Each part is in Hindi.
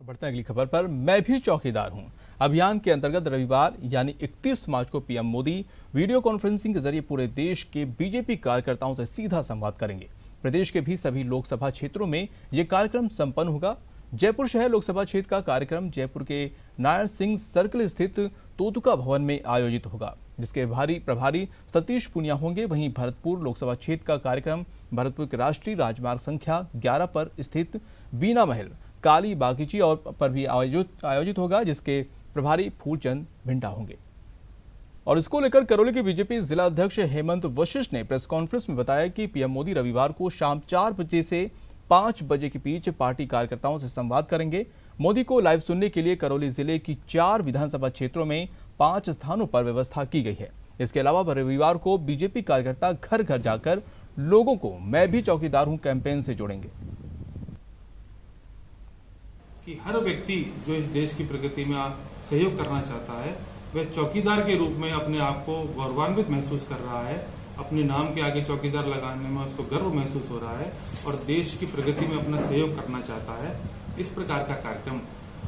बढ़ते हैं अगली खबर पर। मैं भी चौकीदार हूं अभियान के अंतर्गत रविवार यानी 31 मार्च को पीएम मोदी वीडियो कॉन्फ्रेंसिंग के जरिए पूरे देश के बीजेपी कार्यकर्ताओं से सीधा संवाद करेंगे। प्रदेश के भी सभी लोकसभा क्षेत्रों में ये कार्यक्रम संपन्न होगा। जयपुर शहर लोकसभा क्षेत्र का कार्यक्रम जयपुर के नायर सिंह सर्कल स्थित तोतुका भवन में आयोजित होगा, जिसके प्रभारी सतीश पुनिया होंगे। वहीं भरतपुर लोकसभा क्षेत्र का कार्यक्रम भरतपुर के राष्ट्रीय राजमार्ग संख्या 11 पर स्थित बीना महल काली बागीची और पर भी आयोजित होगा, जिसके प्रभारी फूलचंद भिंडा होंगे। और इसको लेकर करौली के बीजेपी जिला अध्यक्ष हेमंत वशिष्ठ ने प्रेस कॉन्फ्रेंस में बताया कि पीएम मोदी रविवार को शाम 4 बजे से 5 बजे के बीच पार्टी कार्यकर्ताओं से संवाद करेंगे। मोदी को लाइव सुनने के लिए करौली जिले की 4 विधानसभा क्षेत्रों में 5 स्थानों पर व्यवस्था की गई है। इसके अलावा रविवार को बीजेपी कार्यकर्ता घर घर जाकर लोगों को मैं भी चौकीदार हूं कैंपेन से जोड़ेंगे। कि हर व्यक्ति जो इस देश की प्रगति में सहयोग करना चाहता है, वह चौकीदार के रूप में अपने आप को गौरवान्वित महसूस कर रहा है। अपने नाम के आगे चौकीदार लगाने में उसको गर्व महसूस हो रहा है और देश की प्रगति में अपना सहयोग करना चाहता है। इस प्रकार का कार्यक्रम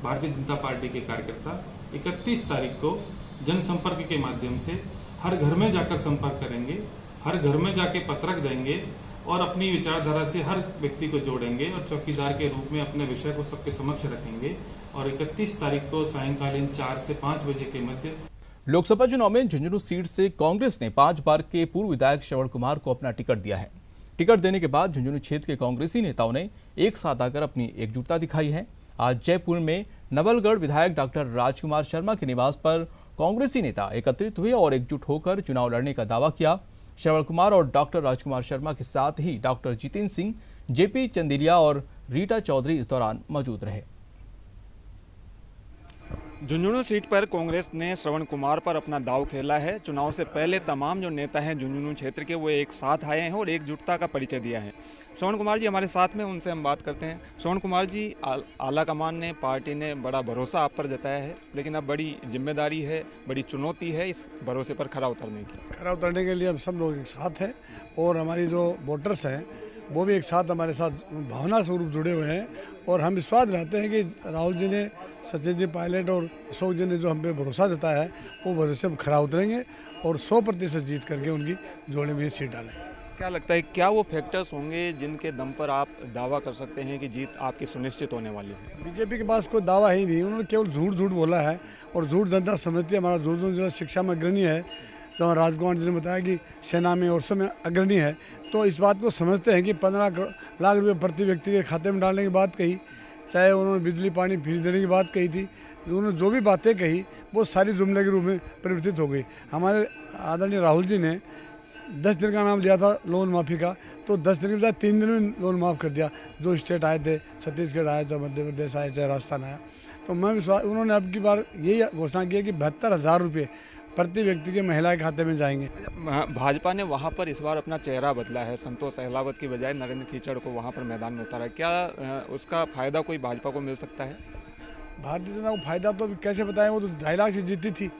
भारतीय जनता पार्टी के कार्यकर्ता 31 तारीख को जनसंपर्क के माध्यम से हर घर में जाकर संपर्क करेंगे, हर घर में जाके पत्रक देंगे और अपनी विचारधारा से हर व्यक्ति को जोड़ेंगे और चौकीदार के रूप में अपने विषय को सबके समक्ष रखेंगे। और 31 तारीख को सायंकालीन 4 से 5 बजे के मध्य लोकसभा चुनाव में झुंझुनू सीट से कांग्रेस ने 5 बार के पूर्व विधायक श्रवण कुमार को अपना टिकट दिया है। टिकट देने के बाद झुंझुनू क्षेत्र के कांग्रेसी नेताओं ने एक साथ आकर अपनी एकजुटता दिखाई है। आज जयपुर में नवलगढ़ विधायक डॉक्टर राजकुमार शर्मा के निवास पर कांग्रेसी नेता एकत्रित हुए और एकजुट होकर चुनाव लड़ने का दावा किया। श्रवण कुमार और डॉक्टर राजकुमार शर्मा के साथ ही डॉक्टर जितेंद्र सिंह, जेपी चंदेलिया और रीटा चौधरी इस दौरान मौजूद रहे। झुंझुनू सीट पर कांग्रेस ने श्रवण कुमार पर अपना दाव खेला है। चुनाव से पहले तमाम जो नेता हैं झुंझुनू क्षेत्र के, वो एक साथ आए हैं और एकजुटता का परिचय दिया है। श्रवण कुमार जी हमारे साथ में, उनसे हम बात करते हैं। श्रवण कुमार जी, आला कमान ने, पार्टी ने बड़ा भरोसा आप पर जताया है, लेकिन अब बड़ी जिम्मेदारी है, बड़ी चुनौती है इस भरोसे पर खरा उतरने की। के लिए हम सब लोग एक साथ हैं और हमारी जो वोटर्स हैं वो भी एक साथ हमारे साथ भावना स्वरूप जुड़े हुए हैं। और हम विश्वास रखते हैं कि राहुल जी ने, सचिन जी पायलट और अशोक जी ने जो हम पे भरोसा जताया है, वो भरोसे में खरा उतरेंगे और 100% जीत करके उनकी जोड़े में सीट डालेंगे। क्या लगता है, क्या वो फैक्टर्स होंगे जिनके दम पर आप दावा कर सकते हैं कि जीत आपकी सुनिश्चित होने वाली है? बीजेपी के पास कोई दावा ही नहीं, उन्होंने केवल झूठ बोला है और झूठ जनता समझती है। हमारा जो शिक्षा में अग्रणी है, तो राजकुमार जी ने बताया कि सेना में और सब में अग्रणी है, तो इस बात को समझते हैं कि 15 लाख रुपए प्रति व्यक्ति के खाते में डालने की बात कही, चाहे उन्होंने बिजली पानी फ्री देने की बात कही थी, उन्होंने जो भी बातें कही वो सारी जुमले के रूप में परिवर्तित हो गई। हमारे आदरणीय राहुल जी ने 10 दिन का नाम लिया था लोन माफ़ी का, तो 10 दिन के बजाय 3 दिन में लोन माफ़ कर दिया। जो स्टेट आए थे, छत्तीसगढ़ आए, चाहे मध्य प्रदेश आए, चाहे राजस्थान आया, तो मैं विश्वास, उन्होंने अब की बार यही घोषणा की है कि 72,000 रुपये प्रति व्यक्ति के महिला के खाते में जाएंगे। भाजपा ने वहां पर इस बार अपना चेहरा बदला है, संतोष अहलावत की बजाय नरेंद्र कीचड़ को वहां पर मैदान में उतारा है। क्या उसका फायदा कोई भाजपा को मिल सकता है? भारतीय जनता को फायदा तो कैसे बताएं, वो तो 2.5 लाख से जीती थी।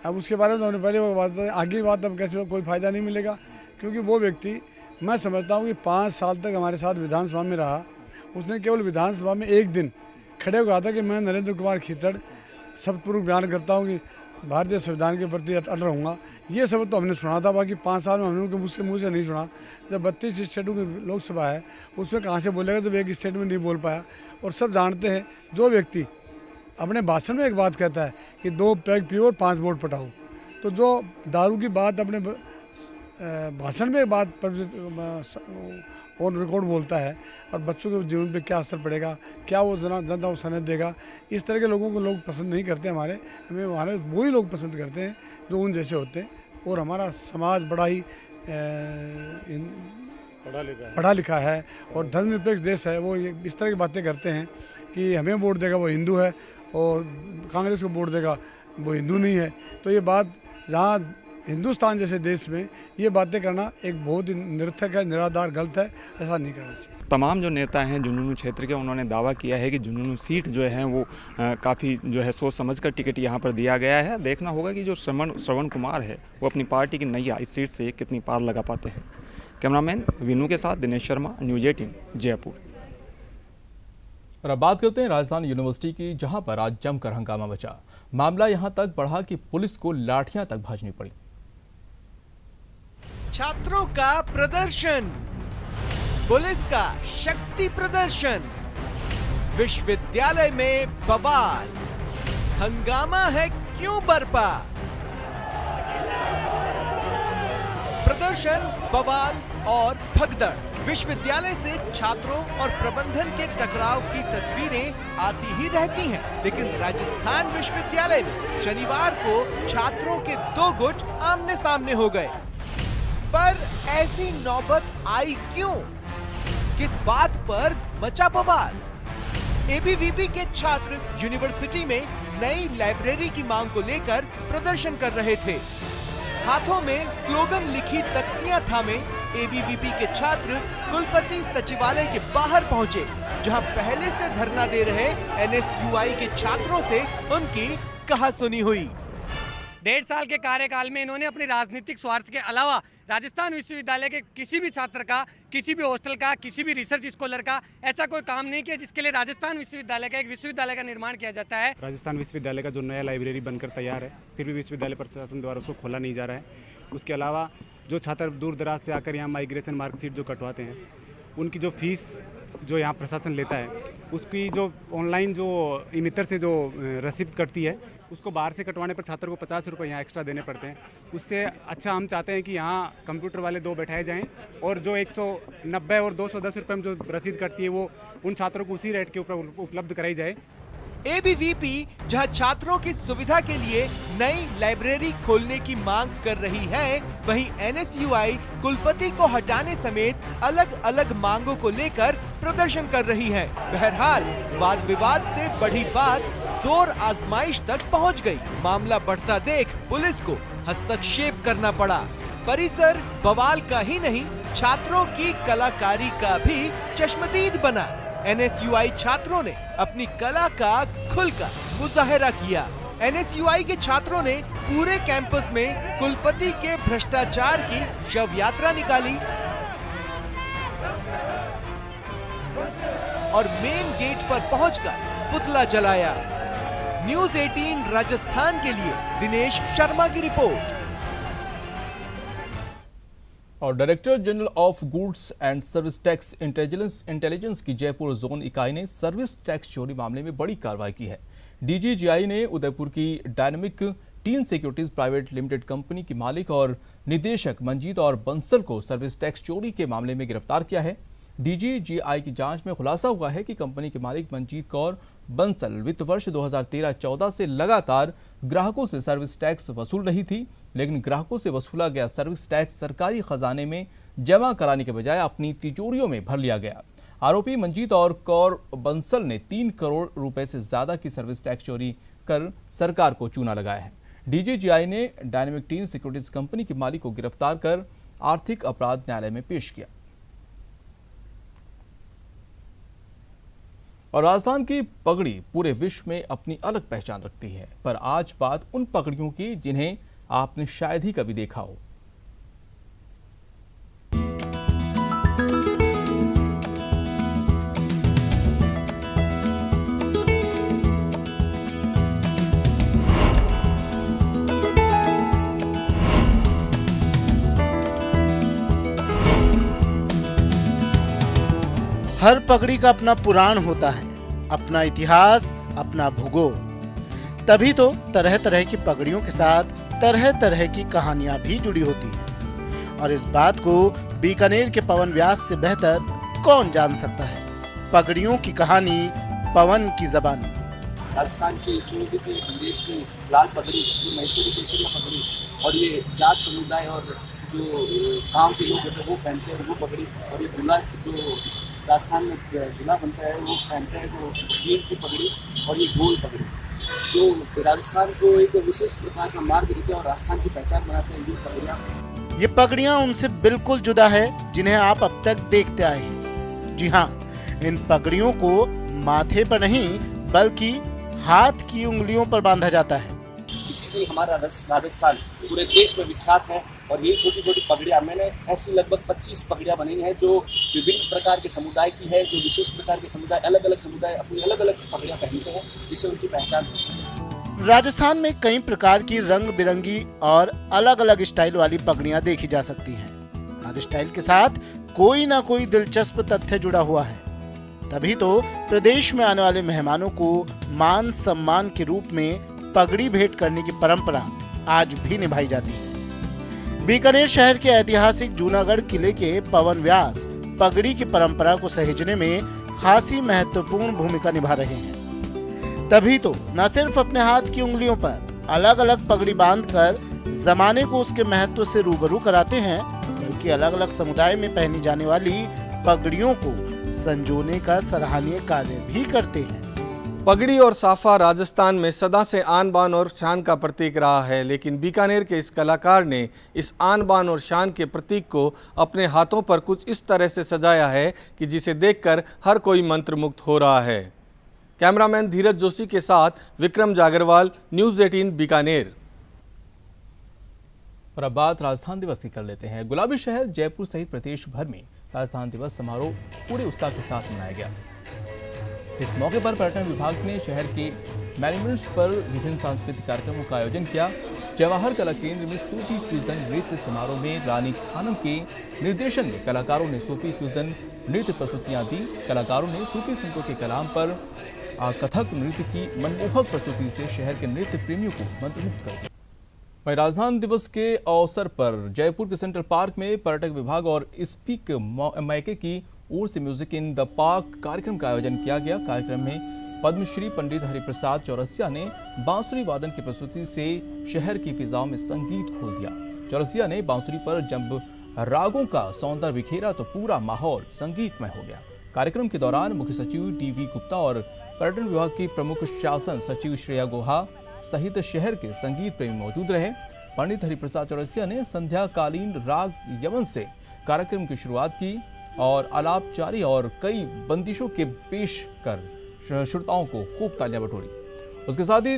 अब उसके बारे में तो हमने पहले वो बात बताई, आगे की बात अब कैसे कोई फायदा नहीं मिलेगा, क्योंकि वो व्यक्ति, मैं समझता हूँ कि 5 साल तक हमारे साथ विधानसभा में रहा। उसने केवल विधानसभा में एक दिन खड़े हो कहा था कि मैं नरेंद्र कुमार कीचड़ शपथपूर्वक बयान करता हूँ कि भारतीय संविधान के प्रति अटल रहूँगा। ये सब तो हमने सुना था, बाकी 5 साल में हमने उनके मुँह से नहीं सुना। जब 32 स्टेटों की लोकसभा है, उसमें कहाँ से बोलेगा जब एक स्टेट में नहीं बोल पाया। और सब जानते हैं, जो व्यक्ति अपने भाषण में एक बात कहता है कि 2 पैग पियो और 5 वोट पटाओ, तो जो दारू की बात अपने भाषण में एक बात और रिकॉर्ड बोलता है और बच्चों के जीवन पे क्या असर पड़ेगा, क्या वो जनता को सनद देगा, इस तरह के लोगों को लोग पसंद नहीं करते। हमारे वही लोग पसंद करते हैं जो उन जैसे होते हैं। और हमारा समाज बड़ा ही पढ़ा लिखा है और धर्मनिरपेक्ष देश है। वो इस तरह की बातें करते हैं कि हमें वोट देगा वो हिंदू है और कांग्रेस को वोट देगा वो हिंदू नहीं है। तो ये बात, जहाँ हिंदुस्तान जैसे देश में ये बातें करना एक बहुत ही निरर्थक है, निराधार, गलत है, ऐसा नहीं करना चाहिए। तमाम जो नेता हैं झुंझुनू क्षेत्र के, उन्होंने दावा किया है कि झुंझुनू सीट जो है वो काफ़ी जो है सोच समझकर टिकट यहाँ पर दिया गया है। देखना होगा कि जो श्रवण कुमार है वो अपनी पार्टी की नैया इस सीट से कितनी पार लगा पाते हैं। कैमरामैन विनू के साथ दिनेश शर्मा, न्यूज़ 18 जयपुर। और अब बात करते हैं राजस्थान यूनिवर्सिटी की, जहां पर आज जमकर हंगामा मचा। मामला यहां तक बढ़ा कि पुलिस को लाठियां तक भाजनी पड़ी। छात्रों का प्रदर्शन, पुलिस का शक्ति प्रदर्शन, विश्वविद्यालय में बवाल, हंगामा है क्यों बरपा? प्रदर्शन, बवाल और भगदड़, विश्वविद्यालय से छात्रों और प्रबंधन के टकराव की तस्वीरें आती ही रहती हैं, लेकिन राजस्थान विश्वविद्यालय में शनिवार को छात्रों के दो गुट आमने सामने हो गए। पर ऐसी नौबत आई क्यों? किस बात पर मचा बवाल? एबीवीपी के छात्र यूनिवर्सिटी में नई लाइब्रेरी की मांग को लेकर प्रदर्शन कर रहे थे। हाथों में स्लोगन लिखी तख्तियां थामे एबीवीपी के छात्र कुलपति सचिवालय के बाहर पहुंचे, जहां पहले से धरना दे रहे एनएसयूआई के छात्रों से उनकी कहासुनी हुई। 1.5 साल के कार्यकाल में इन्होंने अपने राजनीतिक स्वार्थ के अलावा राजस्थान विश्वविद्यालय के किसी भी छात्र का, किसी भी हॉस्टल का, किसी भी रिसर्च स्कॉलर का ऐसा कोई काम नहीं किया जिसके लिए राजस्थान विश्वविद्यालय का एक विश्वविद्यालय का निर्माण किया जाता है। राजस्थान विश्वविद्यालय का जो नया लाइब्रेरी बनकर तैयार है, फिर भी विश्वविद्यालय प्रशासन द्वारा उसको खोला नहीं जा रहा है। उसके अलावा जो छात्र दूर दराज से आकर यहाँ माइग्रेशन मार्कशीट जो कटवाते हैं, उनकी जो फीस जो यहाँ प्रशासन लेता है, उसकी जो ऑनलाइन जो इमितर से जो रसीद कटती है, उसको बाहर से कटवाने पर छात्र को 50 रुपये यहाँ एक्स्ट्रा देने पड़ते हैं। उससे अच्छा हम चाहते हैं कि यहाँ कंप्यूटर वाले 2 बैठाए जाएं और जो 190 और 210 रुपये में जो रसीद कटती है वो उन छात्रों को उसी रेट के ऊपर उपलब्ध कराई जाए। एबीवीपी जहां छात्रों की सुविधा के लिए नई लाइब्रेरी खोलने की मांग कर रही है, वहीं एनएसयूआई कुलपति को हटाने समेत अलग अलग मांगों को लेकर प्रदर्शन कर रही है। बहरहाल वाद विवाद से बढ़ी बात जोर आजमाइश तक पहुंच गई। मामला बढ़ता देख पुलिस को हस्तक्षेप करना पड़ा। परिसर बवाल का ही नहीं, छात्रों की कलाकारी का भी चश्मदीद बना। एनएसयूआई छात्रों ने अपनी कला का खुलकर मुजाहिरा किया। एनएसयूआई के छात्रों ने पूरे कैंपस में कुलपति के भ्रष्टाचार की शव यात्रा निकाली और मेन गेट पर पहुंचकर पुतला जलाया। न्यूज़ 18 राजस्थान के लिए दिनेश शर्मा की रिपोर्ट। और director general of goods and service tax intelligence की जयपुर जोन इकाई ने सर्विस टैक्स चोरी मामले में बड़ी कार्रवाई की है। डीजीजीआई ने उदयपुर की dynamic tin securities private limited company की मालिक और निदेशक मंजीत और बंसल को सर्विस टैक्स चोरी के मामले में गिरफ्तार किया है। डीजीजीआई की जांच में खुलासा हुआ है कि कंपनी के मालिक मंजीत कौर बंसल वित्त वर्ष 2013-14 से लगातार ग्राहकों से सर्विस टैक्स वसूल रही थी, लेकिन ग्राहकों से वसूला गया सर्विस टैक्स सरकारी खजाने में जमा कराने के बजाय अपनी तिजोरियों में भर लिया गया। आरोपी मंजीत और कौर बंसल ने 3 करोड़ रुपए से ज्यादा की सर्विस टैक्स चोरी कर सरकार को चूना लगाया है। डीजीजीआई ने डायनेमिक टीन सिक्योरिटीज कंपनी के मालिक को गिरफ्तार कर आर्थिक अपराध न्यायालय में पेश किया। और राजस्थान की पगड़ी पूरे विश्व में अपनी अलग पहचान रखती है, पर आज बात उन पगड़ियों की जिन्हें आपने शायद ही कभी देखा हो। हर पगड़ी का अपना पुराण होता है, अपना इतिहास, अपना भूगोल। तभी तो तरह तरह की पगड़ियों के साथ तरह तरह की कहानियां भी जुड़ी होती हैं। और इस बात को बीकानेर के पवन व्यास से बेहतर कौन जान सकता है। पगड़ियों की कहानी, पवन की जबानी। राजस्थान की चुनिंदा प्रदेश की लाल पगड़ी, मैसूरी केसरिया पगड़ी, और ये जाट समुदाय और जो गांव के लोग होते हैं वो पहनते हैं वो पगड़ी। और ये दूल्हा जो राजस्थान में दूल्हा बनता है वो पहनता है जो नील की पगड़ी और ये गोल पगड़ी, जो राजस्थान को एक विशेष प्रकार का मार्ग देते हैं और राजस्थान की पहचान बनाते हैं ये पगड़ियाँ। ये पगड़ियाँ उनसे बिल्कुल जुदा है जिन्हें आप अब तक देखते आए हैं। जी हाँ, इन पगड़ियों को माथे पर नहीं बल्कि हाथ की उंगलियों पर बांधा जाता है। इसी से हमारा राजस्थान पूरे देश में विख्यात है और ये छोटी छोटी पगड़ियाँ मैंने ऐसी लगभग 25 पगड़ियाँ बनाई हैं जो विभिन्न प्रकार के समुदाय की है, जो विशेष प्रकार के समुदाय, अलग अलग समुदाय अपनी अलग अलग पगड़ियाँ पहनते हैं, जिससे उनकी पहचान हो सके। राजस्थान में कई प्रकार की रंग बिरंगी और अलग अलग स्टाइल वाली पगड़ियां देखी जा सकती हैं। हर स्टाइल के साथ कोई ना कोई दिलचस्प तथ्य जुड़ा हुआ है, तभी तो प्रदेश में आने वाले मेहमानों को मान सम्मान के रूप में पगड़ी भेंट करने की परंपरा आज भी निभाई जाती है। बीकानेर शहर के ऐतिहासिक जूनागढ़ किले के पवन व्यास पगड़ी की परंपरा को सहेजने में खासी महत्वपूर्ण भूमिका निभा रहे हैं। तभी तो न सिर्फ अपने हाथ की उंगलियों पर अलग अलग पगड़ी बांधकर जमाने को उसके महत्व से रूबरू कराते हैं, बल्कि अलग अलग समुदाय में पहनी जाने वाली पगड़ियों को संजोने का सराहनीय कार्य भी करते हैं। पगड़ी और साफा राजस्थान में सदा से आन बान और शान का प्रतीक रहा है, लेकिन बीकानेर के इस कलाकार ने इस आन बान और शान के प्रतीक को अपने हाथों पर कुछ इस तरह से सजाया है कि जिसे देखकर हर कोई मंत्रमुग्ध हो रहा है। कैमरामैन धीरज जोशी के साथ विक्रम जागरवाल, न्यूज़ 18 बीकानेर। और अब बात राजस्थान दिवस की कर लेते हैं। गुलाबी शहर जयपुर सहित प्रदेश भर में राजस्थान दिवस समारोह पूरे उत्साह के साथ मनाया गया। इस मौके पर पर्यटन विभाग ने शहर के मॉन्यूमेंट्स पर विभिन्न सांस्कृतिक कार्यक्रमों का आयोजन किया। जवाहर कला केंद्र में सूफी फ्यूजन नृत्य समारोह में रानी खानम के निर्देशन में कलाकारों ने सूफी फ्यूजन नृत्य प्रस्तुतियां दी। कलाकारों ने सूफी संतों के कलाम पर कथक नृत्य की मनमोहक प्रस्तुति से शहर के नृत्य प्रेमियों को मंत्रमुग्ध कर दिया। वहीं राजस्थान दिवस के अवसर पर जयपुर के सेंट्रल पार्क में पर्यटक विभाग और स्पीक मायके की ओर से म्यूजिक इन द पार्क कार्यक्रम का आयोजन किया गया। कार्यक्रम में पद्मश्री पंडित हरिप्रसाद चौरसिया ने बांसुरी वादन की प्रस्तुति से शहर की फिजाओं में संगीत खोल दिया। चौरसिया ने बांसुरी पर जब रागों का सौंदर्य बिखेरा तो पूरा माहौल संगीतमय हो गया। कार्यक्रम के दौरान मुख्य सचिव डी.वी. गुप्ता और पर्यटन विभाग की प्रमुख शासन सचिव श्रेया गुहा सहित शहर के संगीत प्रेमी मौजूद रहे। पंडित हरिप्रसाद चौरसिया ने संध्याकालीन राग यमन से कार्यक्रम की शुरुआत की और आलापचारी और कई बंदिशों के पेश कर श्रोताओं को खूब तालियां बटोरी। उसके साथ ही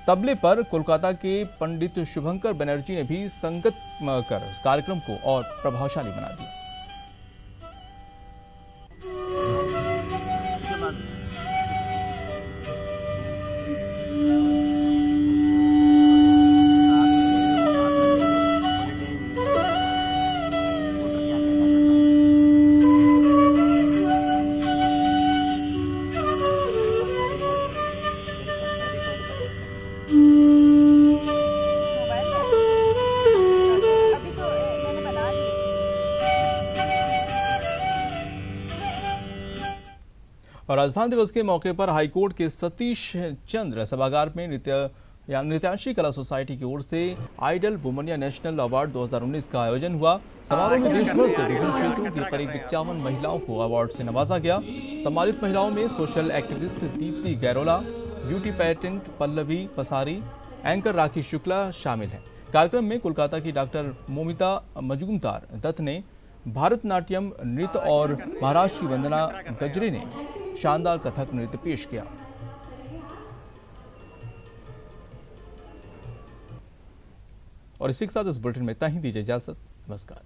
तबले पर कोलकाता के पंडित शुभंकर बनर्जी ने भी संगत कर कार्यक्रम को और प्रभावशाली बना दिया। और राजस्थान दिवस के मौके पर हाईकोर्ट के सतीश चंद्र सभागार में नृत्यांशी कला सोसाइटी की ओर से आइडल वुमनिया नेशनल अवार्ड 2019 का आयोजन हुआ। समारोह में देश भर से विभिन्न क्षेत्रों की करीब 51 महिलाओं को अवार्ड से नवाजा गया। सम्मानित महिलाओं में social activist Deepti Gairola, beauty patent Pallavi पसारी, एंकर राखी शुक्ला शामिल हैं। कार्यक्रम में कोलकाता की डॉक्टर मोमिता मजूमदार दत्त ने भारतनाट्यम नृत्य और महाराष्ट्र की वंदना गजरे ने शानदार कथक नृत्य पेश किया। और इसी के साथ इस बुलेटिन में इतना ही। दीजिए इजाजत। नमस्कार।